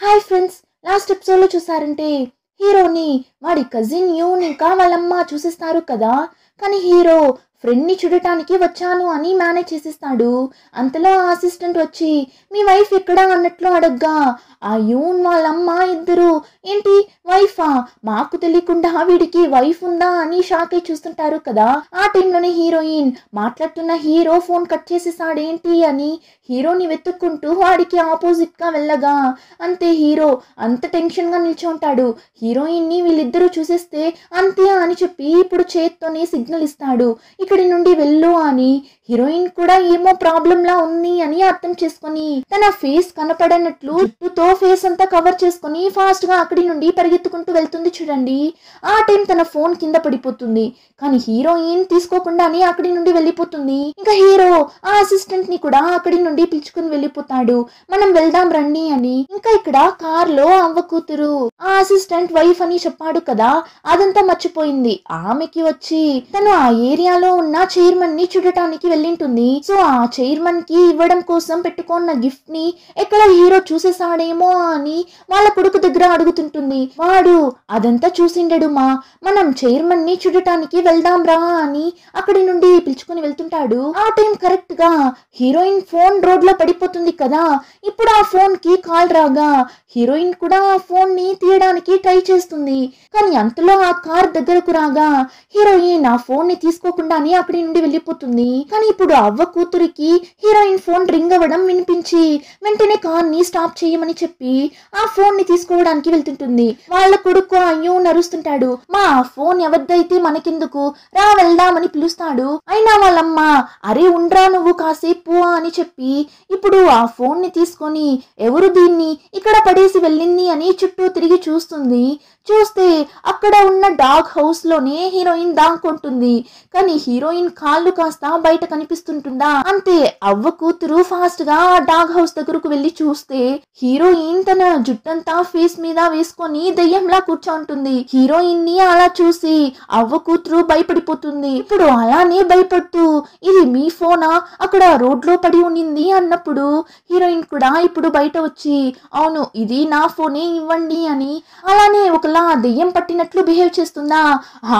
Hi friends, last episode లో చూసారంటే హీరోని వాడి కజిన్ యూన్ ఇంకా వాళ్ళమ్మ చూసిస్తారు కదా. కానీ హీరో ఫ్రెండ్ ని చూడటానికి వచ్చాను అని మేనేజ్ చేసిస్తాడు. అంతలో అసిస్టెంట్ వచ్చి మీ వైఫ్ ఎక్కడా అన్నట్లు అడగ్గా ఆ యూన్ వాళ్ళమ్మ ఇద్దరు ఏంటి వైఫా, మాకు తెలియకుండా వీడికి వైఫ్ ఉందా అని షాక్ అయి చూస్తుంటారు కదా. ఆ టైంలోనే హీరోయిన్ మాట్లాడుతున్న హీరో ఫోన్ కట్ చేసేసాడేంటి అని హీరోని వెతుక్కుంటూ వాడికి ఆపోజిట్ గా వెళ్ళగా అంతే హీరో అంత టెన్షన్ గా నిల్చుంటాడు. హీరోయిన్ ని వీళ్ళిద్దరూ చూసేస్తే అంతే అని చెప్పి ఇప్పుడు చేత్తోనే సిగ్నల్ ఇస్తాడు ఇక్కడి నుండి వెళ్ళు అని. హీరోయిన్ కూడా ఏమో ప్రాబ్లం లా ఉంది అని అర్థం చేసుకొని తన ఫేస్ కనపడనట్లు జుట్టుతో ఫేస్ అంతా కవర్ చేసుకొని ఫాస్ట్ గా అక్కడి నుండి పరిగెత్తుకుంటూ వెళ్తుంది చూడండి. ఆ టైం తన ఫోన్ కింద పడిపోతుంది. కానీ హీరోయిన్ తీసుకోకుండానే అక్కడి నుండి వెళ్ళిపోతుంది. ఇంకా హీరో ఆ అసిస్టెంట్ ని కూడా అక్కడి నుండి పిలుచుకుని వెళ్ళిపోతాడు, మనం వెళ్దాం రండి అని. ఇంకా ఇక్కడ కార్ లో అవ్వ కూతురు ఆ అసిస్టెంట్ వైఫ్ అని చెప్పాడు కదా, అదంతా మర్చిపోయింది. ఆమెకి వచ్చి తను ఆ ఏరియాలో ఉన్న చైర్మన్ ని చూడటానికి వెళ్ళింటుంది. సో ఆ చైర్మన్ కి ఇవ్వడం కోసం పెట్టుకున్న గిఫ్ట్ ని ఎక్కడ హీరో చూసేసాడేమో అని వాళ్ళ కొడుకు దగ్గర అడుగుతుంటుంది. వాడు అదంతా చూసిండడు మా, మనం చైర్మన్ ని చూడటానికి వెళ్దాం రా అని అక్కడి నుండి పిలుచుకుని వెళ్తుంటాడు. ఆ టైం కరెక్ట్ గా హీరోయిన్ ఫోన్ రోడ్ లో పడిపోతుంది కదా. ఇప్పుడు ఆ ఫోన్ కి కాల్ రాగా హీరోయిన్ కూడా ఆ ఫోన్ ని తీయడానికి ట్రై చేస్తుంది. కానీ అంతలో ఆ కార్ దగ్గరకు రాగా హీరోయిన్ ఆ ఫోన్ ని తీసుకోకుండానే అక్కడి నుండి వెళ్ళిపోతుంది. కానీ ఇప్పుడు అవ్వ కూతురికి హీరోయిన్ ఫోన్ రింగ్ అవ్వడం వినిపించి వెంటనే కార్ ని స్టాప్ చేయమని చెప్పి ఆ ఫోన్ ని తీసుకోవడానికి వెళ్తుంటుంది. వాళ్ళ కొడుకు అయ్యో నరుస్తుంటాడు, మా ఫోన్ ఎవరిదైతే మనకెందుకు రా వెళ్దామని పిలుస్తాడు. అయినా వాళ్ళమ్మ అరే ఉండ్రా నువ్వు కాసేపు అని చెప్పి ఇప్పుడు ఆ ఫోన్ ని తీసుకొని ఎవరు దీన్ని ఇక్కడ పడేసి వెళ్ళింది అని చుట్టూ తిరిగి చూస్తుంది. చూస్తే అక్కడ ఉన్న డాగ్ హౌస్ లోనే హీరోయిన్ దాక్కుంటుంది. కానీ హీరోయిన్ కాళ్ళు కాస్త బయట కనిపిస్తుంటుందా. అంతే అవ్వ కూతురు ఫాస్ట్ గా డాగ్ హౌస్ దగ్గరకు వెళ్లి చూస్తే హీరోయిన్ తన జుట్టంతా ఫేస్ మీద వేసుకొని దెయ్యంలా కూర్చోంటుంది. హీరోయిన్ ని అలా చూసి అవ్వ కూతురు భయపడిపోతుంది. ఇప్పుడు అలానే భయపడుతూ ఇది మీ ఫోనా, అక్కడ రోడ్ లో పడి ఉన్నింది అన్నప్పుడు హీరోయిన్ కూడా ఇప్పుడు బయట వచ్చి అవును ఇది నా ఫోనే ఇవ్వండి అని అలానే ఒకలా దెయ్యం పట్టినట్లు బిహేవ్ చేస్తుందా.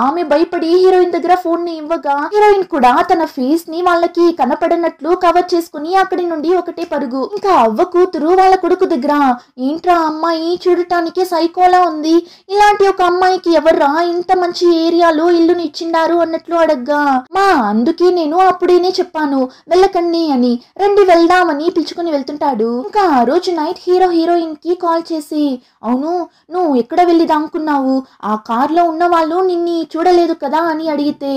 ఆమె భయపడి హీరోయిన్ దగ్గర ఫోన్ ని ఇవ్వగా హీరోయిన్ కూడా తన ఫేస్ ని వాళ్ళకి కనపడనట్లు కవర్ చేసుకుని అక్కడి నుండి ఒకటే పరుగు. ఇంకా అవ్వ కూతురు వాళ్ళ కొడుకు దగ్గర ఏంట్రా అమ్మాయి చూడటానికి సైకోలా ఉంది, ఇలాంటి ఒక అమ్మాయికి ఎవర్రా ఇంత మంచి ఏరియాలో ఇల్లుని ఇచ్చిండారు అన్నట్లు అడగ్గా మా అందుకే నేను అప్పుడేనే చెప్పాను వెళ్ళకండి అని, రండి వెళ్దామని పిలుచుకుని వెళ్తుంటాడు. ఇంకా ఆ రోజు నైట్ హీరో హీరోయిన్ కి కాల్ చేసి అవును నువ్వు ఎక్కడ వెళ్ళి దాంకున్నావు, ఆ కార్లో ఉన్న వాళ్ళు నిన్ని చూడలేదు కదా అని అడిగితే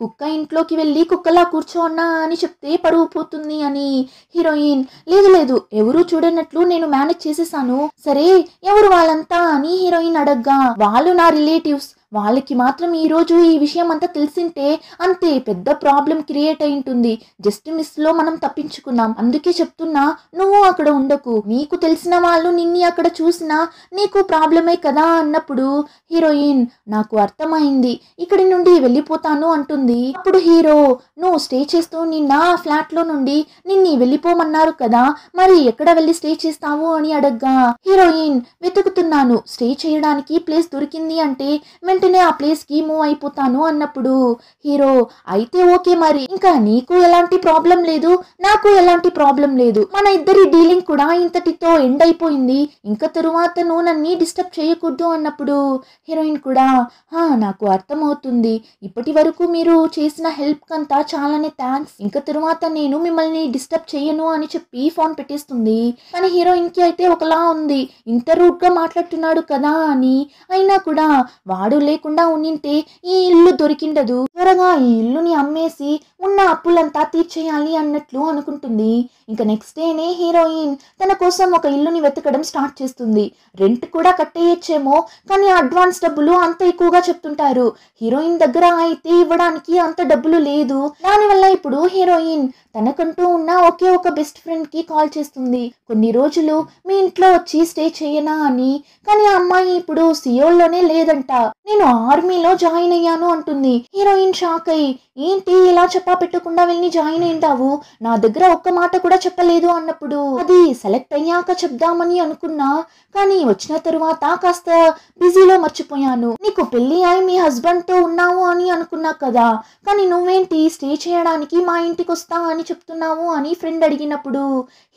కుక్క ఇంట్లోకి వెళ్ళి కుక్కలా కూర్చోన్నా అని చెప్తే పరువు పోతుంది అని. హీరోయిన్ లేదు లేదు ఎవరు చూడనట్లు నేను మేనేజ్ చేసేసాను. సరే ఎవరు వాళ్ళంతా అని హీరోయిన్ అడగ్గా వాళ్ళు నా రిలేటివ్స్, వాళ్ళకి మాత్రం ఈ రోజు ఈ విషయం అంతా తెలిసింటే అంతే పెద్ద ప్రాబ్లం క్రియేట్ అయి ఉంటుంది. జస్ట్ మిస్ లో మనం తప్పించుకున్నాం, అందుకే చెప్తున్నా నువ్వు అక్కడ ఉండకు, నీకు తెలిసిన వాళ్ళు నిన్ని అక్కడ చూసినా నీకు ప్రాబ్లమే కదా అన్నప్పుడు హీరోయిన్ నాకు అర్థమైంది ఇక్కడి నుండి వెళ్ళిపోతాను అంటుంది. అప్పుడు హీరో నువ్వు స్టే చేస్తూ నిన్న ఫ్లాట్ లో నుండి నిన్ని వెళ్ళిపోమన్నారు కదా, మరి ఎక్కడ వెళ్ళి స్టే చేస్తావు అని అడగ్గా హీరోయిన్ వెతుకుతున్నాను, స్టే చేయడానికి ప్లేస్ దొరికింది అంటే వెంటనే ఆ ప్లేస్ కి మూవ్ అయిపోతాను అన్నప్పుడు హీరో అయితే ఓకే మరి ఇంకా నీకు ఎలాంటి ప్రాబ్లం లేదు నాకు ఎలాంటి ప్రాబ్లం లేదు, మన ఇద్దరి డీలింగ్ కూడా ఇంతటితో ఎండ్ అయిపోయింది, ఇంకా తరువాత నువ్వు నన్ను డిస్టర్బ్ చేయకూడదు అన్నప్పుడు హీరోయిన్ కూడా నాకు అర్థమవుతుంది, ఇప్పటి వరకు మీరు చేసిన హెల్ప్ కంతా చాలానే థ్యాంక్స్, ఇంకా తరువాత నేను మిమ్మల్ని డిస్టర్బ్ చేయను అని చెప్పి ఫోన్ పెట్టేస్తుంది. కానీ హీరోయిన్ కి అయితే ఒకలా ఉంది, ఇంత రూట్ గా మాట్లాడుతున్నాడు కదా అని. అయినా కూడా వాడు లేకుండా ఉన్నింటే ఈ ఇల్లు దొరికిండదు, త్వరగా ఈ ఇల్లుని అమ్మేసి ఉన్న అప్పులంతా తీర్చేయాలి అన్నట్లు అనుకుంటుంది. ఇంకా నెక్స్ట్ డేనే హీరోయిన్ తన కోసం ఒక ఇల్లుని వెతకడం స్టార్ట్ చేస్తుంది. రెంట్ కూడా కట్టేయచ్చేమో కానీ అడ్వాన్స్ డబ్బులు అంత ఎక్కువగా చెప్తుంటారు. హీరోయిన్ దగ్గర అయితే ఇవ్వడానికి అంత డబ్బులు లేదు. దానివల్ల ఇప్పుడు హీరోయిన్ తనకంటూ ఉన్న ఒకే ఒక బెస్ట్ ఫ్రెండ్ కి కాల్ చేస్తుంది. కొన్ని రోజులు మీ ఇంట్లో వచ్చి స్టే చేయనా అని. కానీ ఆ అమ్మాయి ఇప్పుడు సియోల్లోనే లేదంట. నేను ఆర్మీలో జాయిన్ అయ్యాను అంటుంది. హీరోయిన్ షాక్ అయ్యి, ఏంటి ఇలా చెప్పా పెట్టకుండా వెళ్ళి జాయిన్ అయింటావు, నా దగ్గర ఒక్క మాట కూడా చెప్పలేదు అన్నప్పుడు, అది సెలెక్ట్ అయ్యాక చెప్దామని అనుకున్నా, కానీ వచ్చిన తరువాత కాస్త బిజీలో మర్చిపోయాను. నీకు పెళ్లి అయి మీ హస్బెండ్ తో ఉన్నావు అని అనుకున్నా కదా, కానీ నువ్వేంటి స్టే చేయడానికి మా ఇంటికి వస్తా అని చెప్తున్నావు అని ఫ్రెండ్ అడిగినప్పుడు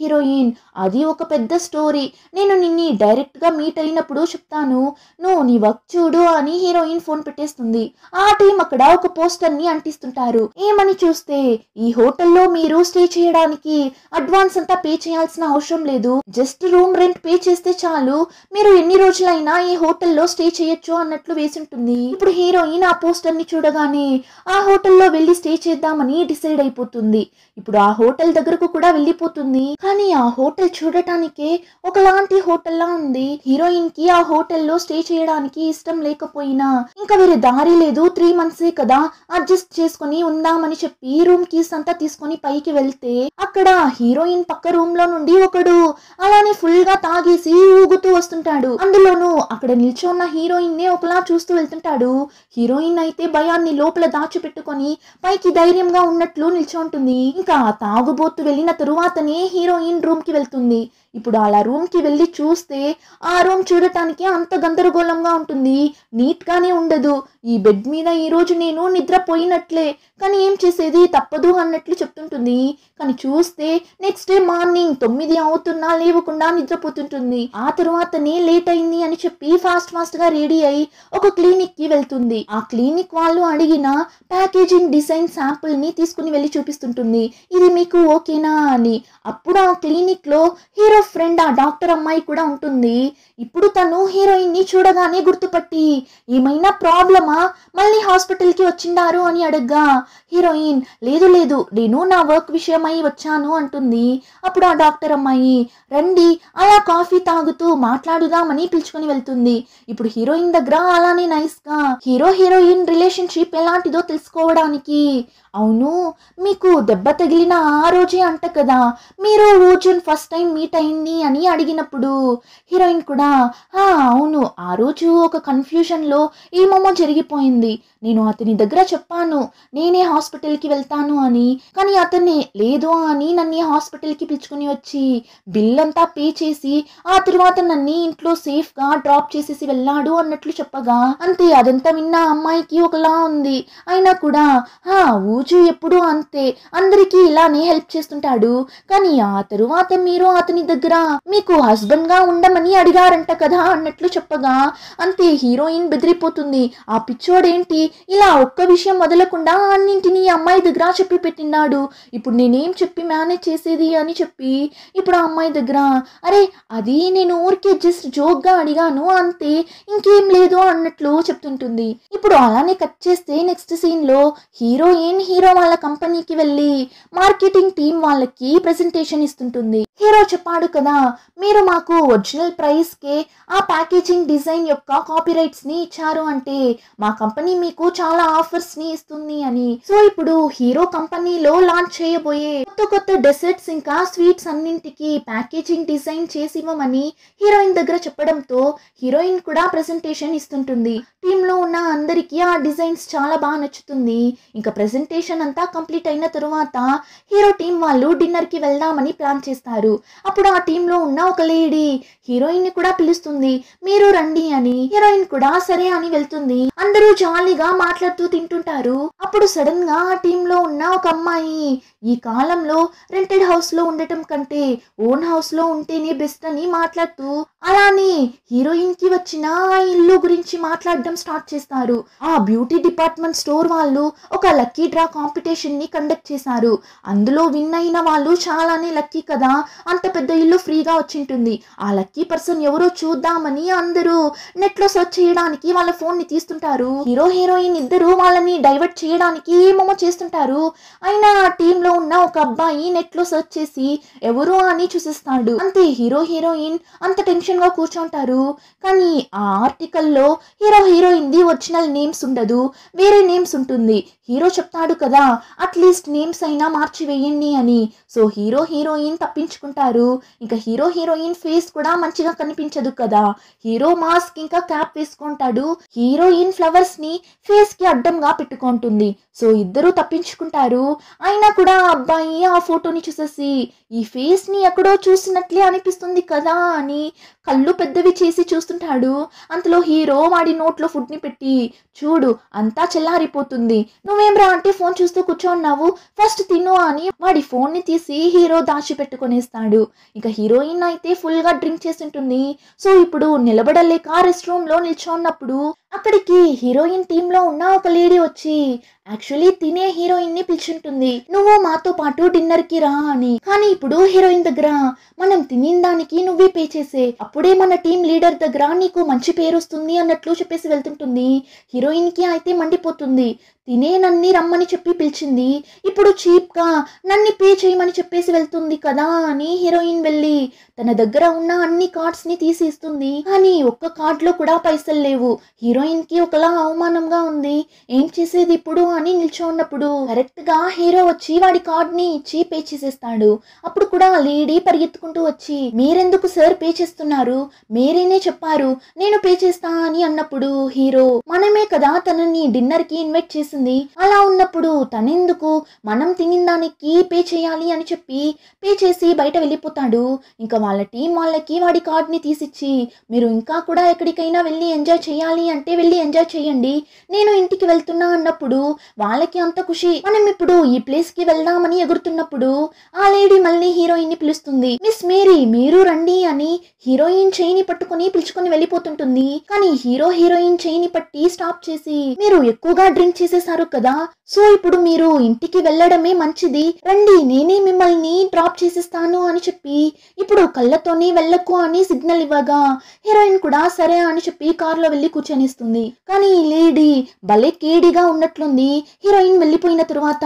హీరోయిన్, అది ఒక పెద్ద స్టోరీ, నేను నిన్ని డైరెక్ట్ గా మీట్ అయినప్పుడు చెప్తాను, నువ్వు నీ వర్క్ చూడు అని హీరోయిన్ ఫోన్ పెట్టేస్తుంది. ఆ టీం అక్కడ ఒక పోస్టర్ ని అంటిస్తుంటారు. ఏమని చూస్తే, ఈ హోటల్లో మీరు స్టే చేయడానికి అడ్వాన్స్ అంతా పే చేయాల్సిన అవసరం లేదు, జస్ట్ రూమ్ రెంట్ పే చేస్తే చాలు, మీరు ఎన్ని రోజులైనా ఈ హోటల్లో స్టే చేయొచ్చు అన్నట్లు వేసుంటుంది. ఇప్పుడు హీరోయిన్ ఆ పోస్టర్ ని చూడగానే ఆ హోటల్లో వెళ్ళి స్టే చేద్దామని డిసైడ్ అయిపోతుంది. ఇప్పుడు ఆ హోటల్ దగ్గరకు కూడా వెళ్ళిపోతుంది. కానీ ఆ హోటల్ చూడటానికే ఒకలాంటి హోటల్ లా ఉంది. హీరోయిన్ కి ఆ హోటల్లో స్టే చేయడానికి ఇష్టం లేకపోయినా ఇంకా వేరే దారి లేదు, 3 months కదా, అడ్జస్ట్ చేసుకుని ఉందామని చెప్పి రూమ్ కీస్ అంతా తీసుకుని పైకి వెళ్తే అక్కడ హీరోయిన్ పక్క రూమ్ లో నుండి ఒకడు అలానే ఫుల్ గా తాగేసి ఊగుతూ వస్తుంటాడు. అందులోనూ అక్కడ నిల్చున్న హీరోయిన్ నే ఒకలా చూస్తూ వెళ్తుంటాడు. హీరోయిన్ అయితే భయాన్ని లోపల దాచిపెట్టుకొని పైకి ధైర్యంగా ఉన్నట్లు నిల్చుంటుంది. ఇంకా తాగుబోతు వెళ్ళిన తరువాతనే హీరోయిన్ రూమ్ కి వెళ్తుంది. ఇప్పుడు అలా రూమ్ కి వెళ్ళి చూస్తే ఆ రూమ్ చూడటానికి అంత గందరగోళంగా ఉంటుంది, నీట్ గానే ఉండదు. ఈ బెడ్ మీద ఈ రోజు నేను నిద్రపోయినట్లే, కానీ ఏం చేసేది తప్పదు అన్నట్లు చెప్తుంటుంది. కానీ చూస్తే నెక్స్ట్ డే మార్నింగ్ 9 అవుతున్నా లేవకుండా నిద్రపోతుంటుంది. ఆ తరువాతనే లేట్ అయింది అని చెప్పి ఫాస్ట్ గా రెడీ అయి ఒక క్లినిక్ కి వెళ్తుంది. ఆ క్లినిక్ వాళ్ళు అడిగిన ప్యాకేజింగ్ డిజైన్ శాంపుల్ ని తీసుకుని వెళ్ళి చూపిస్తుంటుంది, ఇది మీకు ఓకేనా అని. అప్పుడు ఆ క్లినిక్ లో హీరో ఫ్రెండ్ ఆ డాక్టర్ అమ్మాయి కూడా ఉంటుంది. ఇప్పుడు తను హీరోయిన్ ని చూడగానే గుర్తుపట్టి, ఏమైనా ప్రాబ్లమా, మళ్ళీ హాస్పిటల్ కి వచ్చిండారు అని అడగ్గా హీరోయిన్, లేదు నేను నా వర్క్ విషయమై వచ్చాను అంటుంది. అప్పుడు ఆ డాక్టర్ అమ్మాయి, రండి అలా కాఫీ తాగుతూ మాట్లాడుదామని పిలుచుకుని వెళ్తుంది. ఇప్పుడు హీరోయిన్ దగ్గర అలానే నైస్ గా హీరోయిన్ రిలేషన్షిప్ ఎలాంటిదో తెలుసుకోవడానికి, అవును మీకు దెబ్బ తగిలిన ఆ రోజే అంట కదా మీరు అర్జున్ ఫస్ట్ టైం మీట్ అయింది అని అడిగినప్పుడు హీరోయిన్ కూడా, అవును ఆ రోజు ఒక కన్ఫ్యూజన్ లో ఏమేమో జరిగిపోయింది, నేను అతని దగ్గర చెప్పాను నేనే హాస్పిటల్ కి వెళ్తాను అని, కానీ అతనే లేదు అని నన్ను హాస్పిటల్ కి పిలుచుకుని వచ్చి బిల్ అంతా పే చేసి ఆ తర్వాత నన్ను ఇంట్లో సేఫ్ గా డ్రాప్ చేసేసి వెళ్ళాడు అన్నట్లు చెప్పగా, అంతే అదంతా విన్న అమ్మాయికి ఒకలా ఉంది. అయినా కూడా ఊజు ఎప్పుడు అంతే, అందరికీ ఇలానే హెల్ప్ చేస్తుంటాడు, కానీ ఆ తరువాత మీరు అతని దగ్గర మీకు హస్బెండ్ గా ఉండమని అడిగారంట కదా అన్నట్లు చెప్పగా, అంతే హీరోయిన్ బెదిరిపోతుంది. ఆ పిచ్చోడేంటి ఇలా ఒక్క విషయం వదలకుండా అన్నింటినీ అమ్మాయి దగ్గర చెప్పి పెట్టినాడు, ఇప్పుడు నేనేం చెప్పి మేనేజ్ చేసేది అని చెప్పి ఇప్పుడు ఆ అమ్మాయి దగ్గర, అరే అది నేను ఊరికే జస్ట్ జోక్ గా అడిగాను అంతే, ఇంకేం లేదు అన్నట్లు చెప్తుంటుంది. ఇప్పుడు అలానే కట్ చేస్తే నెక్స్ట్ సీన్ లో హీరో వాళ్ళ కంపెనీకి వెళ్ళి మార్కెటింగ్ టీం వాళ్ళకి ప్రెజెంటేషన్ ఇస్తుంటుంది. హీరో చెప్పాడు కదా మీరు మాకు ఒరిజినల్ ప్రైస్ కే ఆ ప్యాకేజింగ్ డిజైన్ యొక్క కాపీ రైట్స్ ని ఇచ్చారు అంటే మా కంపెనీ మీకు చాలా ఆఫర్స్ ని ఇస్తుంది అని. సో ఇప్పుడు హీరో కంపెనీలో లాంచ్ చేయబోయే కొత్త డెసర్ట్స్ ఇంకా స్వీట్స్ అన్నింటికి ప్యాకేజింగ్ డిజైన్ చేసి ఇవ్వమని హీరోయిన్ దగ్గర చెప్పడంతో హీరోయిన్ కూడా ప్రెజెంటేషన్ ఇస్తుంటుంది. టీమ్ లో ఉన్న అందరికీ ఆ డిజైన్స్ చాలా బాగా నచ్చుతుంది. ఇంకా ప్రెజెంటేషన్ అంతా కంప్లీట్ అయిన తరువాత హీరో టీం వాళ్ళు డిన్నర్ కి వెళ్దామని ప్లాన్ చేస్తారు. అప్పుడు ఆ టీమ్ లో ఉన్న ఒక లేడీ హీరోయిన్ ని కూడా పిలుస్తుంది, మీరు రండి అని. హీరోయిన్ కూడా సరే అని వెళ్తుంది. అందరూ జాలీగా మాట్లాడుతూ తింటుంటారు. అప్పుడు సడన్ గా ఆ టీమ్ లో ఉన్న ఒక అమ్మాయి, ఈ కాలంలో రెంటెడ్ హౌస్ లో ఉండటం కంటే ఓన్ హౌస్ లో ఉంటేనే బెస్ట్ అని మాట్లాడుతూ అలానే హీరోయిన్ కి వచ్చిన ఆ ఇల్లు గురించి మాట్లాడడం స్టార్ట్ చేస్తారు. ఆ బ్యూటీ డిపార్ట్మెంట్ స్టోర్ వాళ్ళు ఒక లక్కీ డ్రా కాంపిటీషన్ ని కండక్ట్ చేశారు. అందులో విన్ అయిన వాళ్ళు చాలానే లక్కీ కదా, అంత పెద్ద ఇల్లు ఫ్రీగా వచ్చింటుంది. ఆ లక్కీ పర్సన్ ఎవరో చూద్దామని అందరూ నెట్ లో సెర్చ్ చేయడానికి వాళ్ళ ఫోన్ ని తీస్తుంటారు. హీరోయిన్ ఇద్దరు వాళ్ళని డైవర్ట్ చేయడానికి ఏమేమో చేస్తుంటారు. అయినా ఆ టీమ్ లో ఉన్న ఒక అబ్బాయి నెట్ లో సెర్చ్ చేసి ఎవరు అని చూసిస్తాడు. అంతే హీరోయిన్ అంత టెన్షన్ గా కూర్చొని ఉంటారు. కానీ ఆ ఆర్టికల్లో హీరో హీరోయిన్ది ఒరిజినల్ నేమ్స్ ఉండదు, వేరే నేమ్స్ ఉంటుంది. హీరో చెప్తాడు కదా అట్లీస్ట్ నేమ్స్ అయినా మార్చి వేయండి అని. సో హీరో హీరోయిన్ తప్పించుకుంటారు. ఇంకా హీరో హీరోయిన్ ఫేస్ కూడా మంచిగా కనిపించదు కదా. హీరో మాస్క్ ఇంకా క్యాప్ వేసుకుంటాడు, హీరోయిన్ ఫ్లవర్స్ ని ఫేస్ కి అడ్డంగా పెట్టుకుంటుంది. సో ఇద్దరు తప్పించుకుంటారు. అయినా కూడా అబ్బాయి ఆ ఫోటోని చూసేసి ఈ ఫేస్ ని ఎక్కడో చూసినట్లే అనిపిస్తుంది కదా అని కళ్ళు పెద్దవి చేసి చూస్తుంటాడు. అంతలో హీరో వాడి నోట్లో ఫుడ్ ని పెట్టి, చూడు అంతా చల్లారిపోతుంది, నువ్వేమ్రా అంటే ఫోన్ చూస్తూ కూర్చోన్నావు, ఫస్ట్ తిను అని వాడి ఫోన్ ని తీసి హీరో దాచి పెట్టుకునేస్తాడు. ఇక హీరోయిన్ అయితే ఫుల్ గా డ్రింక్ చేసి ఉంటుంది. సో ఇప్పుడు నిలబడలేక రెస్ట్ రూమ్ లో నిల్చున్నప్పుడు అక్కడికి హీరోయిన్ టీమ్ లో ఉన్న ఒక లేడీ వచ్చి యాక్చువల్లీ తినే హీరోయిన్ ని పిలుచుంటుంది, నువ్వు మాతో పాటు డిన్నర్ కి రా అని. కానీ ఇప్పుడు హీరోయిన్ దగ్గర మనం తినిన దానికి నువ్వే పే చేసే, అప్పుడే మన టీం లీడర్ దగ్గర నీకు మంచి పేరు వస్తుంది అన్నట్లు చెప్పేసి వెళ్తుంటుంది. హీరోయిన్ కి అయితే మండిపోతుంది, తినే నన్ని రమ్మని చెప్పి పిలిచింది, ఇప్పుడు చీప్ గా నన్ను పే చేయమని చెప్పేసి వెళ్తుంది కదా అని హీరోయిన్ వెళ్ళి తన దగ్గర ఉన్న అన్ని కార్డ్స్ ని తీసి ఇస్తుంది. కానీ ఒక్క కార్డ్ లో కూడా పైసలు లేవు. హీరోయిన్ కి ఒకలా అవమానంగా ఉంది, ఏం చేసేది ఇప్పుడు అని నిల్చోన్నప్పుడు కరెక్ట్ గా హీరో వచ్చి వాడి కార్డ్ ని ఇచ్చి పే చేసేస్తాడు. అప్పుడు కూడా లేడీ పరిగెత్తుకుంటూ వచ్చి, మీరెందుకు సార్ పే చేస్తున్నారు, మీరేనే చెప్పారు నేను పే చేస్తా అని అన్నప్పుడు హీరో, మనమే కదా తనని డిన్నర్ కి ఇన్వైట్ చేసి, అలా ఉన్నప్పుడు తనెందుకు మనం తినిన దానికి పే చేయాలి అని చెప్పి పే చేసి బయట వెళ్ళిపోతాడు. ఇంకా వాళ్ళ టీం వాళ్ళకి వాడి కార్డ్ ని తీసిచ్చి, మీరు ఇంకా కూడా ఎక్కడికైనా వెళ్ళి ఎంజాయ్ చేయాలి అంటే వెళ్ళి ఎంజాయ్ చేయండి, నేను ఇంటికి వెళ్తున్నా అన్నప్పుడు వాళ్ళకి అంత ఖుషి. మనం ఇప్పుడు ఈ ప్లేస్ కి వెళ్దామని ఎగురుతున్నప్పుడు ఆ లేడీ మళ్ళీ హీరోయిన్ ని పిలుస్తుంది, మిస్ మేరీ మీరు రండి అని హీరోయిన్ చెయ్యిని పట్టుకుని పిలుచుకొని వెళ్ళిపోతుంటుంది. కానీ హీరో హీరోయిన్ చెయ్యిని పట్టి స్టాప్ చేసి, మీరు ఎక్కువగా డ్రింక్ చేసేసారు కదా, సో ఇప్పుడు మీరు ఇంటికి వెళ్ళడమే మంచిది, రండి నేనే మిమ్మల్ని డ్రాప్ చేసేస్తాను అని చెప్పి ఇప్పుడు కళ్ళతోనే వెళ్ళకు అని సిగ్నల్ ఇవ్వగా హీరోయిన్ కూడా సరే అని చెప్పి కారులో వెళ్ళి కూర్చొనిస్తుంది. కానీ ఈ లేడీ భలే కేడిగా ఉన్నట్లుంది. హీరోయిన్ వెళ్ళిపోయిన తరువాత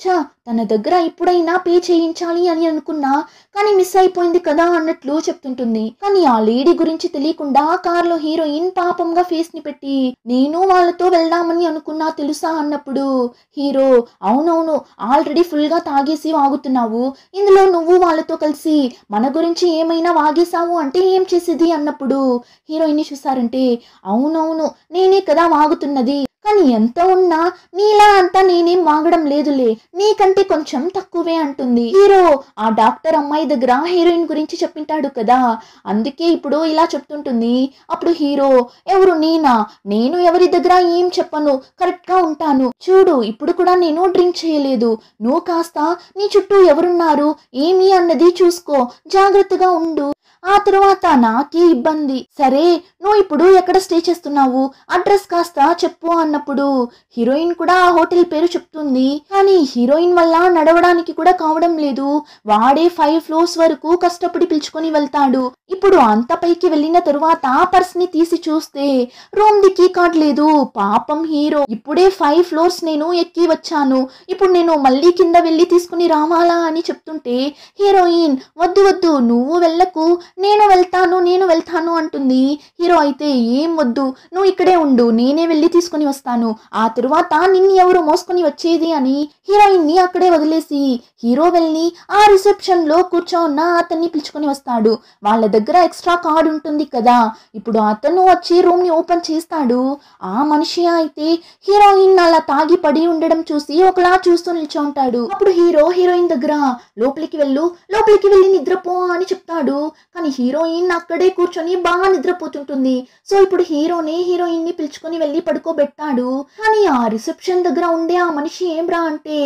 చా తన దగ్గర ఇప్పుడైనా పే చేయించాలి అని అనుకున్నా కానీ మిస్ అయిపోయింది కదా అన్నట్లు చెప్తుంటుంది. కానీ ఆ లేడీ గురించి తెలియకుండా కార్లో హీరోయిన్ పాపంగా ఫేస్ ని పెట్టి, నేను వాళ్ళతో వెళ్దామని అనుకున్నా తెలుసా అన్నప్పుడు హీరో, అవునవును ఆల్రెడీ ఫుల్ గా తాగేసి వాగుతున్నావు, ఇందులో నువ్వు వాళ్ళతో కలిసి మన గురించి ఏమైనా వాగేశావు అంటే ఏం చేసేది అన్నప్పుడు హీరోయిన్ ని చూసారంటే, అవునవును నేనే కదా వాగుతున్నది, కానీ ఎంత ఉన్నా నీలా అంతా నేనేం వాగడం లేదులే, నీకంటే కొంచెం తక్కువే అంటుంది. హీరో ఆ డాక్టర్ అమ్మాయి దగ్గర హీరోయిన్ గురించి చెప్పింటాడు కదా, అందుకే ఇప్పుడు ఇలా చెప్తుంటుంది. అప్పుడు హీరో, ఎవరు నేనా, నేను ఎవరి దగ్గర ఏం చెప్పను, కరెక్ట్ గా ఉంటాను, చూడు ఇప్పుడు కూడా నేను డ్రింక్ చేయలేదు, నువ్వు కాస్త నీ చుట్టూ ఎవరున్నారు ఏమి అన్నది చూసుకో, జాగ్రత్తగా ఉండు, ఆ తరువాత నాకే ఇబ్బంది, సరే నువ్వు ఇప్పుడు ఎక్కడ స్టే చేస్తున్నావు అడ్రస్ కాస్త చెప్పు అన్నప్పుడు హీరోయిన్ కూడా ఆ హోటల్ పేరు చెప్తుంది. కానీ హీరోయిన్ వల్ల నడవడానికి కూడా కావడం లేదు, వాడే 5 floors వరకు కష్టపడి పిలుచుకొని వెళ్తాడు. ఇప్పుడు అంత పైకి వెళ్ళిన తరువాత పర్స్ ని తీసి చూస్తే రూమ్ ది కీ కార్డ్ లేదు. పాపం హీరో, ఇప్పుడే 5 floors నేను ఎక్కి వచ్చాను, ఇప్పుడు నేను మళ్ళీ కింద వెళ్ళి తీసుకుని రావాలా అని చెప్తుంటే హీరోయిన్, వద్దు వద్దు నువ్వు వెళ్ళకు, నేను వెళ్తాను అంటుంది. హీరో అయితే, ఏం వద్దు నువ్వు ఇక్కడే ఉండు, నేనే వెళ్ళి తీసుకుని వస్తాను, ఆ తరువాత నిన్ను ఎవరు మోసుకొని వచ్చేది అని హీరోయిన్ ని అక్కడే వదిలేసి హీరో వెళ్ళి ఆ రిసెప్షన్ లో కూర్చోన్న అతన్ని పిలుచుకొని వస్తాడు. వాళ్ళ దగ్గర ఎక్స్ట్రా కార్డ్ ఉంటుంది కదా, ఇప్పుడు అతను వచ్చి రూమ్ ని ఓపెన్ చేస్తాడు. ఆ మనిషి అయితే హీరోయిన్ అలా తాగి పడి ఉండడం చూసి ఒకలా చూస్తూ నిల్చో ఉంటాడు. అప్పుడు హీరో హీరోయిన్ దగ్గర లోపలికి వెళ్ళి నిద్రపో అని చెప్తాడు. కానీ హీరోయిన్ అక్కడే కూర్చొని బాగా నిద్రపోతుంటుంది. సో ఇప్పుడు హీరోనే హీరోయిన్ ని పిలుచుకొని వెళ్ళి పడుకోబెట్టాడు. కానీ ఆ రిసెప్షన్ దగ్గర ఉండే ఆ మనిషి ఏం రా అంటే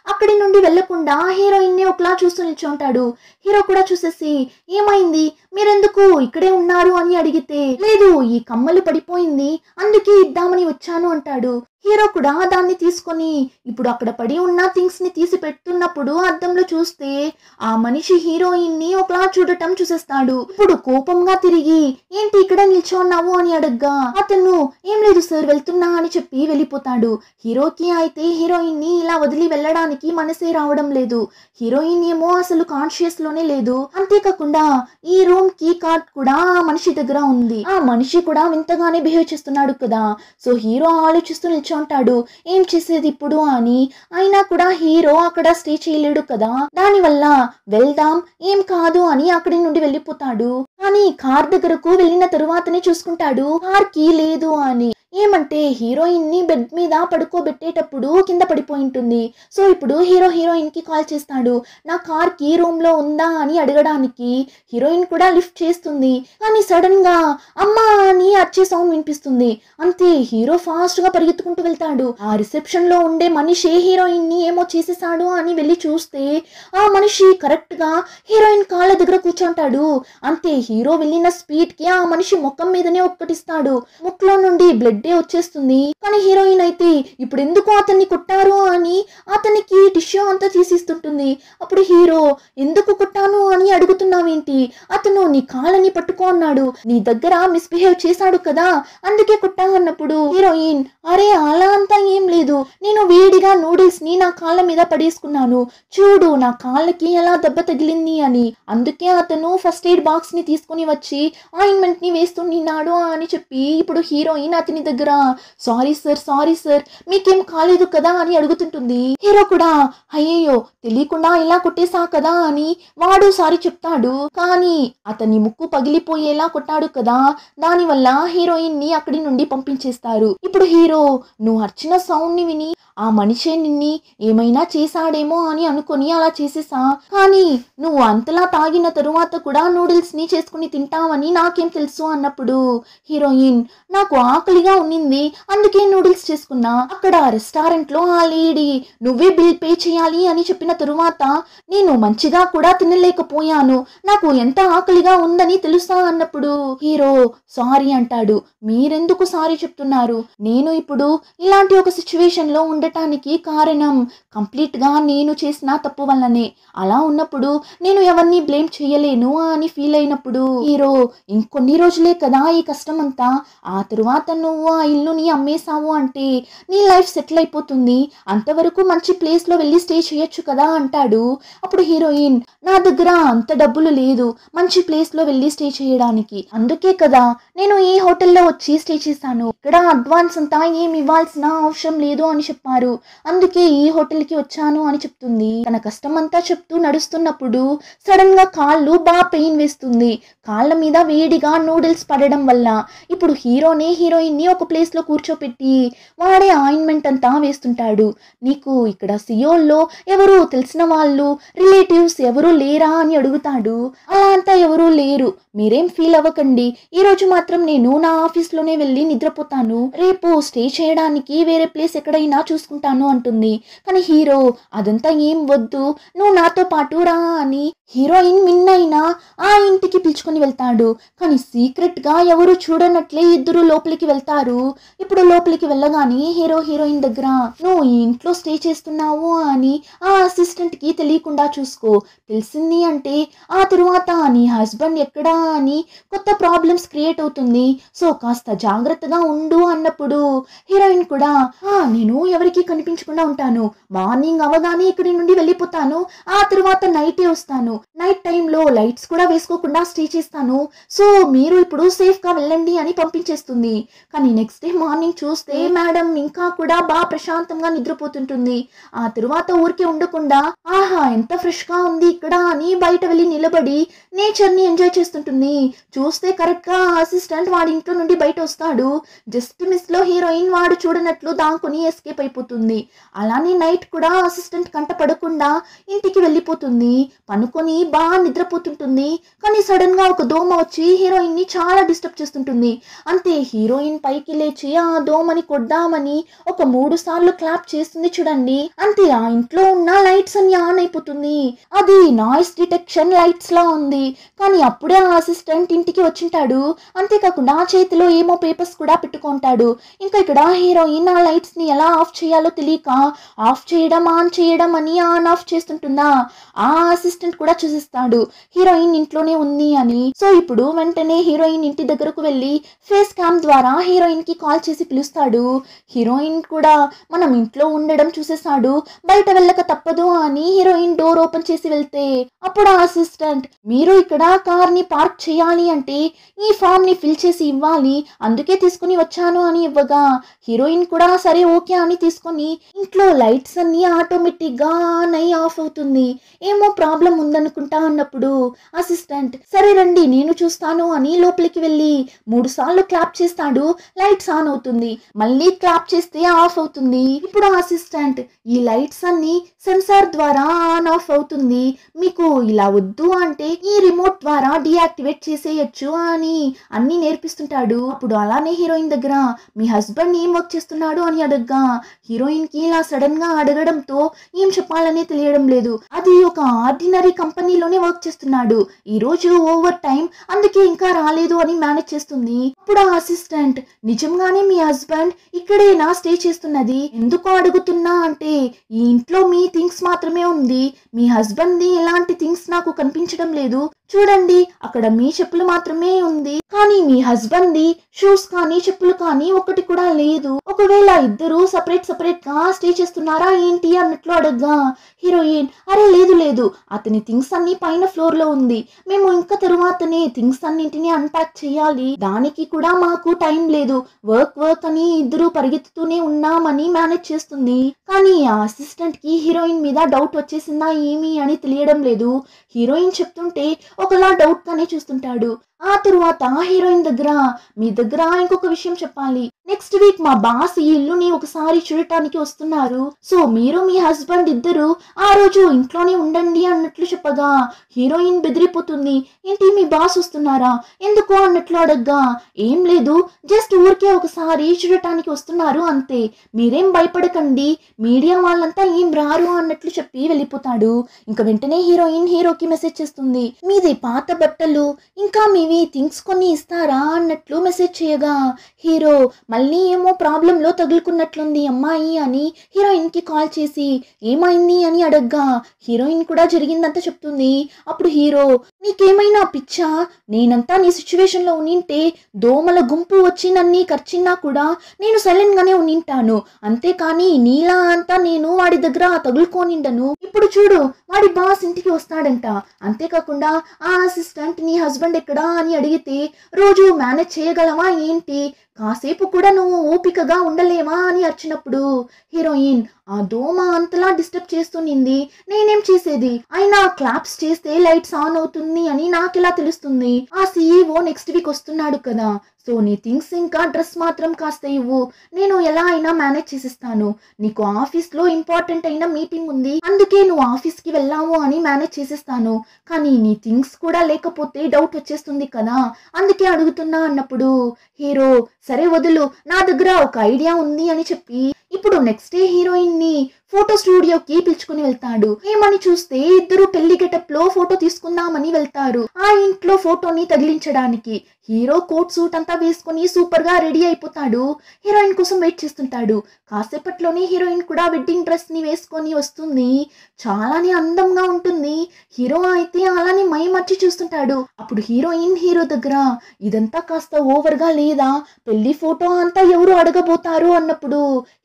అక్కడి నుండి వెళ్లకుండా హీరోయిన్ ని ఒకలా చూస్తూ నిల్చుంటాడు. హీరో కూడా చూసేసి, ఏమైంది మీరెందుకు ఇక్కడే ఉన్నారు అని అడిగితే, లేదు ఈ కమ్మలు పడిపోయింది అందుకే ఇద్దామని వచ్చాను అంటాడు. హీరో కూడా దాన్ని తీసుకొని ఇప్పుడు అక్కడ పడి ఉన్న థింగ్స్ ని తీసి పెడుతున్నప్పుడు అద్దంలో చూస్తే ఆ మనిషి హీరోయిన్ ని ఒకలా చూసేస్తాడు. ఇప్పుడు కోపంగా తిరిగి ఏంటి ఇక్కడ నిల్చోన్నావు అని అడగ్గా అతను ఏం లేదు సార్ వెళ్తున్నా అని చెప్పి వెళ్ళిపోతాడు. హీరోకి అయితే హీరోయిన్ ని ఇలా వదిలి వెళ్ళడానికి మనసే రావడం లేదు. హీరోయిన్ ఏమో అసలు కాన్షియస్ లోనే లేదు. అంతేకాకుండా ఈ రూమ్ కీ కార్డ్ కూడా ఆ మనిషి దగ్గర ఉంది. ఆ మనిషి కూడా వింతగానే బిహేవ్ చేస్తున్నాడు కదా. సో హీరో ఆలోచిస్తూ నిల్చుంటాడు ఏం చేసేది ఇప్పుడు అని. అయినా కూడా హీరో అక్కడ స్టే చేయలేడు కదా. దానివల్ల వెళ్దాం ఏం కాదు అని అక్కడి నుండి వెళ్ళిపోతాడు. కానీ కార్ దగ్గరకు వెళ్ళిన తరువాతనే చూసుకుంటాడు కార్ కీ లేదు అని. ఏమంటే హీరోయిన్ ని బెడ్ మీద పడుకోబెట్టేటప్పుడు కింద పడిపోయి ఉంటుంది. సో ఇప్పుడు హీరోయిన్ కి కాల్ చేస్తాడు నా కార్ కీ రూమ్ లో ఉందా అని అడగడానికి. హీరోయిన్ కూడా లిఫ్ట్ చేస్తుంది. కానీ సడన్ గా అమ్మా అని అరిచే సౌండ్ వినిపిస్తుంది. అంతే హీరో ఫాస్ట్ గా పరిగెత్తుకుంటూ వెళ్తాడు. ఆ రిసెప్షన్ లో ఉండే మనిషి హీరోయిన్ ని ఏమో చేసేసాడు అని వెళ్ళి చూస్తే ఆ మనిషి కరెక్ట్ గా హీరోయిన్ కాళ్ళ దగ్గర కూర్చుంటాడు. అంతే హీరో వెళ్ళిన స్పీడ్ కి ఆ మనిషి ముఖం మీదనే ఒక్కటిస్తాడు. ముక్కులో నుండి బ్లడ్ వచ్చేస్తుంది. కానీ హీరోయిన్ అయితే ఇప్పుడు ఎందుకు అతన్ని కొట్టారు అని అతనికి టిష్యూ అంతా తీసిస్తుంటుంది. అప్పుడు హీరో ఎందుకు కొట్టాను అని అడుగుతున్నావేంటి, అతను నీ కాళ్ళని పట్టుకో అన్నాడు, నీ దగ్గర మిస్బిహేవ్ చేశాడు కదా అందుకే కొట్టాను అన్నప్పుడు హీరోయిన్ అరే అలా అంతా ఏం లేదు, నేను వేడిగా నూడిల్స్ ని నా కాళ్ళ మీద పడేసుకున్నాను, చూడు నా కాళ్ళకి ఎలా దెబ్బ తగిలింది అని, అందుకే అతను ఫస్ట్ ఎయిడ్ బాక్స్ ని తీసుకుని వచ్చి ఆయింట్మెంట్ ని వేస్తున్నాడు అని చెప్పి ఇప్పుడు హీరోయిన్ అతని దగ్గర సారీ సార్ మీకేం కాలేదు కదా అని అడుగుతుంటుంది. హీరో కూడా అయ్యయ్యో తెలియకుండా ఇలా కొట్టేసా కదా అని వాడు సారీ చెప్తాడు. కానీ అతని ముక్కు పగిలిపోయేలా కొట్టాడు కదా, దానివల్ల హీరోయిన్ ని అక్కడి నుండి పంపించేస్తారు. ఇప్పుడు హీరో నువ్వు అర్చిన సౌండ్ ని విని ఆ మనిషే నిన్ని ఏమైనా చేశాడేమో అని అనుకుని అలా చేసేసా, కానీ నువ్వు అంతలా తాగిన తరువాత కూడా నూడిల్స్ ని చేసుకుని తింటావని నాకేం తెలుసు అన్నప్పుడు హీరోయిన్ నాకు ఆకలిగా ఉన్నింది అందుకే నూడిల్స్ చేసుకున్నా, అక్కడ రెస్టారెంట్ లో ఆ లేడీ నువ్వే బిల్ పే చేయాలి అని చెప్పిన తరువాత నేను మంచిగా కూడా తినలేకపోయాను, నాకు ఎంత ఆకలిగా ఉందని తెలుసా అన్నప్పుడు హీరో సారీ అంటాడు. మీరెందుకు సారీ చెప్తున్నారు, నేను ఇప్పుడు ఇలాంటి ఒక సిచ్యువేషన్ లో ఉండటానికి కారణం కంప్లీట్ గా నేను చేసిన తప్పు వల్లనే, అలా ఉన్నప్పుడు నేను ఎవరిని బ్లేమ్ చేయలేను అని ఫీల్ అయినప్పుడు హీరో ఇంకొన్ని రోజులే కదా ఈ కష్టం అంతా, ఆ తరువాత నువ్వు ఆ ఇల్లుని అమ్మేశావు అంటే నీ లైఫ్ సెటిల్ అయిపోతుంది, అంతవరకు మంచి ప్లేస్ లో వెళ్ళి స్టే చేయొచ్చు కదా అంటాడు. అప్పుడు హీరోయిన్ నా దగ్గర అంత డబ్బులు లేదు మంచి ప్లేస్ లో వెళ్ళి స్టే చేయడానికి, అందుకే కదా నేను ఈ హోటల్లో వచ్చి స్టే చేశాను, ఇక్కడ అడ్వాన్స్ అంతా ఏమి ఇవ్వాల్సిన అవసరం లేదు అని చెప్పారు, అందుకే ఈ హోటల్ కి వచ్చాను అని చెప్తుంది. తన కష్టం అంతా చెప్తూ నడుస్తున్నప్పుడు సడన్ గా కాళ్ళు బాగా పెయిన్ వేస్తుంది. కాళ్ళ మీద వేడిగా నూడిల్స్ పడడం వల్ల ఇప్పుడు హీరోనే హీరోయిన్ ని ఒక ప్లేస్ లో కూర్చోపెట్టి వాడే ఆయింట్మెంట్ అంతా వేస్తుంటాడు. నీకు ఇక్కడ సియోల్లో ఎవరు తెలిసిన వాళ్ళు రిలేటివ్స్ ఎవరు లేరా అని అడుగుతాడు. అలా అంతా ఎవరూ లేరు, మీరేం ఫీల్ అవ్వకండి, ఈ రోజు మాత్రం నేను నా ఆఫీస్ లోనే వెళ్ళి నిద్రపోతాను, రేపు స్టే చేయడానికి వేరే ప్లేస్ ఎక్కడైనా చూసుకుంటాను అంటుంది. కానీ హీరో అదంతా ఏం వద్దు నువ్వు నాతో పాటు రా అని హీరోయిన్ మిన్నైనా ఆ ఇంటికి పిలుచుకొని వెళ్తాడు. కానీ సీక్రెట్ గా ఎవరు చూడనట్లే ఇద్దరు లోపలికి వెళ్తారు. ఇప్పుడు లోపలికి వెళ్ళగానే హీరోయిన్ దగ్గర నువ్వు ఈ ఇంట్లో స్టే చేస్తున్నావు అని ఆ అసిస్టెంట్ కి తెలియకుండా చూసుకో, తెలిసింది అంటే ఆ తరువాత నీ హస్బెండ్ ఎక్కడా అని కొత్త ప్రాబ్లమ్స్ క్రియేట్ అవుతుంది, సో కాస్త జాగ్రత్తగా ఉండు అన్నప్పుడు హీరోయిన్ కూడా నేను ఎవరికి కనిపించకుండా ఉంటాను, మార్నింగ్ అవగానే ఇక్కడి నుండి వెళ్ళిపోతాను, ఆ తరువాత నైటే వస్తాను, నైట్ టైంలో లైట్స్ కూడా వేసుకోకుండా స్టే చేస్తాను, సో మీరు ఇప్పుడు సేఫ్ గా వెళ్ళండి అని పంపించేస్తుంది. కానీ నెక్స్ట్ డే మార్నింగ్ చూస్తే మేడం ఇంకా కూడా బాగా ప్రశాంతంగా నిద్రపోతుంటుంది. ఆ తరువాత ఊరికే ఉండకుండా ఆహా ఎంత ఫ్రెష్ గా ఉంది ఇక్కడ అని బయట వెళ్ళి నిలబడి నేచర్ ని ఎంజాయ్ చేస్తుంటుంది. చూస్తే కరెక్ట్ గా అసిస్టెంట్ వాడి ఇంట్లో నుండి బయట వస్తాడు. జస్ట్ మిస్ లో హీరోయిన్ వాడు చూడనట్లు దాంకుని ఎస్కేప్ అయిపోతుంది. అయిపోతుంది. అలానే నైట్ కూడా అసిస్టెంట్ కంట పడకుండా ఇంటికి వెళ్ళిపోతుంది. పనుకొని బాగా నిద్రపోతుంటుంది. కానీ సడన్ గా ఒక దోమ వచ్చి హీరోయిన్ ని చాలా డిస్టర్బ్ చేస్తుంటుంది. అంతే హీరోయిన్ పైకి లేచి ఆ దోమని కొద్దామని ఒక 3 సార్లు క్లాప్ చేస్తుంది చూడండి. అంతే ఆ ఇంట్లో ఉన్న లైట్స్ అన్ని ఆన్ అయిపోతుంది. అది నాయిస్ డిటెక్షన్ లైట్స్ లా ఉంది. కానీ అప్పుడే ఆ అసిస్టెంట్ ఇంటికి వచ్చింటాడు. అంతేకాకుండా చేతిలో ఏమో పేపర్స్ కూడా పెట్టుకుంటాడు. ఇంకా ఇక్కడ హీరోయిన్ ఆ లైట్స్ ని ఎలా ఆఫ్ చేయాలో తెలియక ఆఫ్ చేయడం ఆన్ చేయడం అని ఆన్ ఆఫ్ చేస్తుంటుందా. ఆ అసిస్టెంట్ కూడా చూసిస్తాడు హీరోయిన్ ఇంట్లోనే ఉంది అని. సో ఇప్పుడు వెంటనే హీరోయిన్ ఇంటి దగ్గరకు వెళ్ళి ఫేస్ క్యామ్ ద్వారా హీరోయిన్ కి కాల్ చేసి పిలుస్తాడు. హీరోయిన్ కూడా మనం ఇంట్లో ఉండడం చూసేసాడు, బయట వెళ్ళక తప్పదు అని హీరోయిన్ డోర్ ఓపెన్ చేసి వెళ్తే అప్పుడు ఆ అసిస్టెంట్ మీరు ఇక్కడ కార్ ని పార్క్ చేయాలి అంటే ఈ ఫామ్ ని ఫిల్ చేసి ఇవ్వాలి, అందుకే తీసుకుని వచ్చాను అని ఇవ్వగా హీరోయిన్ కూడా సరే ఓకే అని తీసుకొని ఇంట్లో లైట్స్ అన్ని ఆటోమేటిక్ గా ఆన్ అయి ఆఫ్ అవుతుంది. ఏమో ప్రాబ్లం ఉందనుకుంటా అన్నప్పుడు అసిస్టెంట్ సరే రండి నేను చూస్తాను అని లోపలికి వెళ్ళి 3 సార్లు క్లాప్ చేస్తాడు. లైట్స్ ఆన్ అవుతుంది. మళ్ళీ క్లాప్ చేస్తే ఆఫ్ అవుతుంది. ఇప్పుడు అసిస్టెంట్ ఈ లైట్స్ అన్ని సెన్సార్ ద్వారా ఆన్ ఆఫ్ అవుతుంది, మీకు ఇలా వద్దు అంటే ఈ రిమోట్ ద్వారా డియాక్టివేట్ చేసేయచ్చు అని అన్ని నేర్పిస్తుంటాడు. అప్పుడు అలానే హీరోయిన్ దగ్గర మీ హస్బెండ్ ఏం వర్క్ చేస్తున్నాడు అని అడగగా హీరోయిన్ కి ఇలా సడన్ గా అడగడంతో ఏం చెప్పాలనే తెలియడం లేదు. అది ఒక ఆర్డినరీ కంపెనీలోనే వర్క్ చేస్తున్నాడు, ఈ రోజు ఓవర్ టైం అందుకే ఇంకా రాలేదు అని మేనేజ్ చేస్తుంది. అప్పుడు ఆ అసిస్టెంట్ నిజంగానే మీ హస్బెండ్ ఇక్కడేనా స్టే చేస్తున్నది, ఎందుకు అడుగుతున్నా అంటే ఈ ఇంట్లో మీ థింగ్స్ మాత్రమే ఉంది, మీ హస్బెండ్ ది ఎలాంటి థింగ్స్ నాకు కనిపించడం లేదు, చూడండి అక్కడ మీ చెప్పులు మాత్రమే ఉంది, కానీ మీ హస్బెండ్ ది షూస్ కానీ చెప్పులు కానీ ఒకటి కూడా లేదు, ఒకవేళ ఇద్దరు సపరేట్ గా స్టే చేస్తున్నారా ఏంటి అన్నట్లు అడగ్గా హీరోయిన్ అరే లేదు లేదు అతని థింగ్స్ అన్ని పైన ఫ్లోర్ లో ఉంది, మేము ఇంకా తరువాతనే థింగ్స్ అన్నింటినీ అన్పాక్ చేయాలి, దానికి కూడా మాకు టైం లేదు, వర్క్ అని ఇద్దరు పరిగెత్తుతూనే ఉన్నామని మేనేజ్ చేస్తుంది. కానీ ఆ అసిస్టెంట్ కి హీరోయిన్ మీద డౌట్ వచ్చేసిందా ఏమి అని తెలియడం లేదు. హీరోయిన్ చెప్తుంటే ఒకలా డౌట్ గానే చూస్తుంటాడు. ఆ తరువాత హీరోయిన్ దగ్గర మీ దగ్గర ఇంకొక విషయం చెప్పాలి, నెక్స్ట్ వీక్ మా బాస్ ఈ ఇల్లుని ఒకసారి చూడటానికి వస్తున్నారు, సో మీరు మీ హస్బెండ్ ఇద్దరు ఆ రోజు ఇంట్లోనే ఉండండి అన్నట్లు చెప్పగా హీరోయిన్ బెదిరిపోతుంది. ఏంటి మీ బాస్ వస్తున్నారా, ఎందుకు అన్నట్లు అడగ్గా ఏం లేదు జస్ట్ ఊరికే ఒకసారి చూడటానికి వస్తున్నారు అంతే, మీరేం భయపడకండి, మీడియా వాళ్ళంతా ఏం రారు అన్నట్లు చెప్పి వెళ్ళిపోతాడు. ఇంకా వెంటనే హీరోయిన్ హీరోకి మెసేజ్ చేస్తుంది, మీది పాత బట్టలు ఇంకా మీవి థింగ్స్ కొన్ని ఇస్తారా అన్నట్లు మెసేజ్ చేయగా హీరో మళ్ళీ ఏమో ప్రాబ్లంలో తగులుకున్నట్లుంది అమ్మాయి అని హీరోయిన్ కి కాల్ చేసి ఏమైంది అని అడగ్గా హీరోయిన్ కూడా జరిగిందంతా చెప్తుంది. అప్పుడు హీరో నీకేమైనా పిచ్చా, నేనంతా నీ సిచ్యువేషన్ లో ఉనింటే దోమల గుంపు వచ్చి నన్ను ఖర్చిన్నా కూడా నేను సైలెంట్ గానే ఉనింటాను, అంతేకాని నీలా అంతా నేను వాడి దగ్గర తగులుకోనిండను, ఇప్పుడు చూడు వాడి బాస్ ఇంటికి వస్తాడంట, అంతేకాకుండా ఆ అసిస్టెంట్ నీ హస్బెండ్ ఎక్కడా అని అడిగితే రోజు మేనేజ్ చేయగలవా ఏంటి, కాసేపు కూడా నువ్వు ఓపికగా ఉండలేవా అని అరిచినప్పుడు హీరోయిన్ ఆ దోమ అంతలా డిస్టర్బ్ చేస్తునింది, నేనేం చేసేది, అయినా క్లాప్స్ చేస్తే లైట్స్ ఆన్ అవుతుంది అని నాకెలా తెలుస్తుంది, ఆ CEO నెక్స్ట్ వీక్ వస్తున్నాడు కదా, సో నీ థింగ్స్ ఇంకా డ్రెస్ మాత్రం కాస్త ఇవ్వు, నేను ఎలా అయినా మేనేజ్ చేసిస్తాను, నీకు ఆఫీస్ లో ఇంపార్టెంట్ అయిన మీటింగ్ ఉంది అందుకే నువ్వు ఆఫీస్ కి వెళ్ళావు అని మేనేజ్ చేసిస్తాను, కానీ నీ థింగ్స్ కూడా లేకపోతే డౌట్ వచ్చేస్తుంది కదా అందుకే అడుగుతున్నా అన్నప్పుడు హీరో సరే వదులు నా దగ్గర ఒక ఐడియా ఉంది అని చెప్పి ఇప్పుడు నెక్స్ట్ డే హీరోయిన్ ని ఫోటో స్టూడియోకి పిలుచుకుని వెళ్తాడు. ఏమని చూస్తే ఇద్దరు పెళ్లి గెటప్ లో ఫోటో తీసుకుందామని వెళ్తారు. ఆ ఇంట్లో ఫోటోని తగిలించడానికి హీరో కోట్ సూట్ అంతా వేసుకుని సూపర్ గా రెడీ అయిపోతాడు. హీరోయిన్ కోసం వెయిట్ చేస్తుంటాడు. కాసేపట్లోనే హీరోయిన్ కూడా వెడ్డింగ్ డ్రెస్ ని వేసుకొని వస్తుంది. చాలానే అందంగా ఉంటుంది. హీరో అయితే అలానే మైమర్చి చూస్తుంటాడు. అప్పుడు హీరోయిన్ హీరో దగ్గర ఇదంతా కాస్త ఓవర్ గా లేదా, పెళ్లి ఫోటో అంతా ఎవరు అడగబోతారు అన్నప్పుడు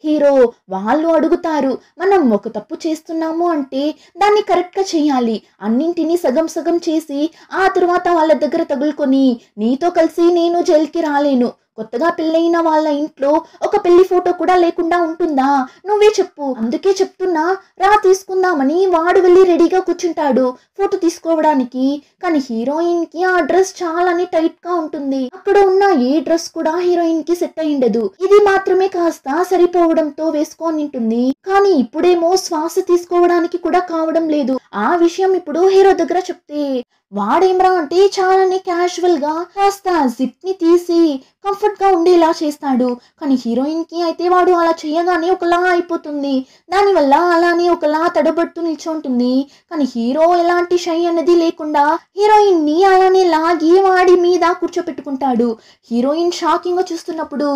హీరో వాళ్ళు అడుగుతారు, మనం ఒక తప్పు చేస్తున్నాము అంటే దాన్ని కరెక్ట్ గా చేయాలి, అన్నింటినీ సగం సగం చేసి ఆ తరువాత వాళ్ళ దగ్గర తగులుకొని నీతో కలిసి నేను జైలుకి రాలేను, కొత్తగా పెళ్ళైన వాళ్ళ ఇంట్లో ఒక పెళ్లి ఫోటో కూడా లేకుండా ఉంటుందా? నువ్వే చెప్పు. అందుకే చెప్తున్నా, రా తీసుకుందామని వాడు వెళ్ళి రెడీగా కూర్చుంటాడు ఫోటో తీసుకోవడానికి. కానీ హీరోయిన్ కి ఆ డ్రెస్ చాలానే టైట్ గా ఉంటుంది. అక్కడ ఉన్న ఏ డ్రెస్ కూడా హీరోయిన్ కి సెట్ అయి ఉండదు. ఇది మాత్రమే కాస్త సరిపోవడంతో వేసుకొని ఉంటుంది. కానీ ఇప్పుడేమో శ్వాస తీసుకోవడానికి కూడా కావడం లేదు. ఆ విషయం ఇప్పుడు హీరో దగ్గర చెప్తే వాడేమ్రా అంటే చాలానే క్యాజువల్ గా కాస్త జిప్ ని తీసి కంఫర్ట్ గా ఉండేలా చేస్తాడు. కానీ హీరోయిన్ కి అయితే వాడు అలా చేయగానే ఒకలా అయిపోతుంది. దానివల్ల అలానే ఒకలా తడబడుతూ నిల్చుంటుంది. కానీ హీరో ఎలాంటి షై అనేది లేకుండా హీరోయిన్ ని అలానే లాగి వాడి మీద కూర్చోపెట్టుకుంటాడు. హీరోయిన్ షాకింగ్ గా చూస్తున్నప్పుడు,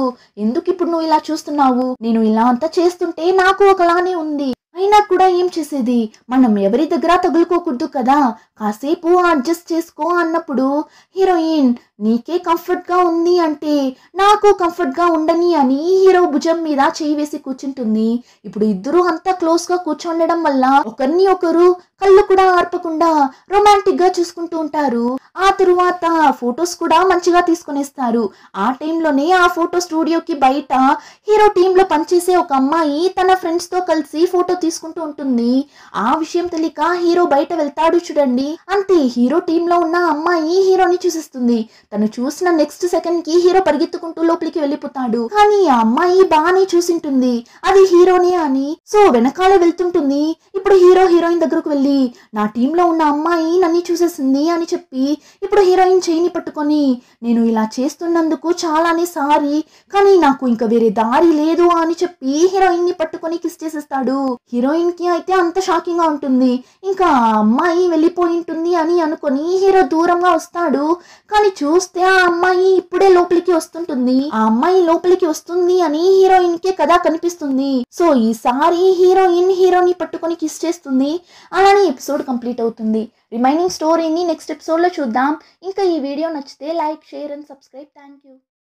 ఎందుకు ఇప్పుడు నువ్వు ఇలా చూస్తున్నావు? నేను ఇలా అంతా చేస్తుంటే నాకు ఒకలానే ఉంది. అయినా కూడా ఏం చేసేది, మనం ఎవరి దగ్గర తగులుకోకూడదు కదా, కాసేపు అడ్జస్ట్ చేసుకో అన్నప్పుడు హీరోయిన్ నీకే కంఫర్ట్ గా ఉంది అంటే నాకు కంఫర్ట్ గా ఉండని అని హీరో భుజం మీద చేయి వేసి కూర్చుంటుంది. ఇప్పుడు ఇద్దరు అంతా క్లోజ్ గా కూర్చుండడం వల్ల ఒకరిని ఒకరు కళ్ళు కూడా ఆర్పకుండా రొమాంటిక్ గా చూసుకుంటూ ఉంటారు. ఆ తరువాత ఫొటోస్ కూడా మంచిగా తీసుకునేస్తారు. ఆ టైంలోనే ఆ ఫోటో స్టూడియోకి బయట హీరో టీమ్ లో పనిచేసే ఒక అమ్మాయి తన ఫ్రెండ్స్ తో కలిసి ఫోటో తీసుకుంటూ ఉంటుంది. ఆ విషయం తెలియక హీరో బయట వెళ్తాడు చూడండి. అంతే, హీరో టీమ్ లో ఉన్న అమ్మాయి హీరోని చూసిస్తుంది. తను చూసిన నెక్స్ట్ సెకండ్ కి హీరో పరిగెత్తుకుంటూ లోపలికి వెళ్ళిపోతాడు. కానీ ఆ అమ్మాయి బాగానే చూసింటుంది అది హీరోనే అని. సో వెనకాలే వెళ్తుంటుంది. ఇప్పుడు హీరో హీరోయిన్ దగ్గరకు వెళ్ళి, నా టీమ్ లో ఉన్న అమ్మాయి నన్ను చూసేసింది అని చెప్పి ఇప్పుడు హీరోయిన్ చేయిని పట్టుకొని, నేను ఇలా చేస్తున్నందుకు చాలానే సారీ, కానీ నాకు ఇంకా వేరే దారి లేదు అని చెప్పి హీరోయిన్ ని పట్టుకొని కిస్ చేసేస్తాడు. హీరోయిన్ కి అయితే అంత షాకింగ్ గా ఉంటుంది. ఇంకా ఆ అమ్మాయి వెళ్ళిపోయి ఉంటుంది అని అనుకొని హీరో దూరంగా వస్తాడు. కానీ చూస్తే ఆ అమ్మాయి ఇప్పుడే లోపలికి వస్తుంటుంది. ఆ అమ్మాయి లోపలికి వస్తుంది అని హీరోయిన్ కే కదా కనిపిస్తుంది. సో ఈసారి హీరోయిన్ హీరోని పట్టుకొని కిస్ చేస్తుంది. అలానే ఎపిసోడ్ కంప్లీట్ అవుతుంది. రిమైనింగ్ స్టోరీని నెక్స్ట్ ఎపిసోడ్ లో చూద్దాం. ఇంకా ఈ వీడియో నచ్చితే like, share and subscribe. Thank you.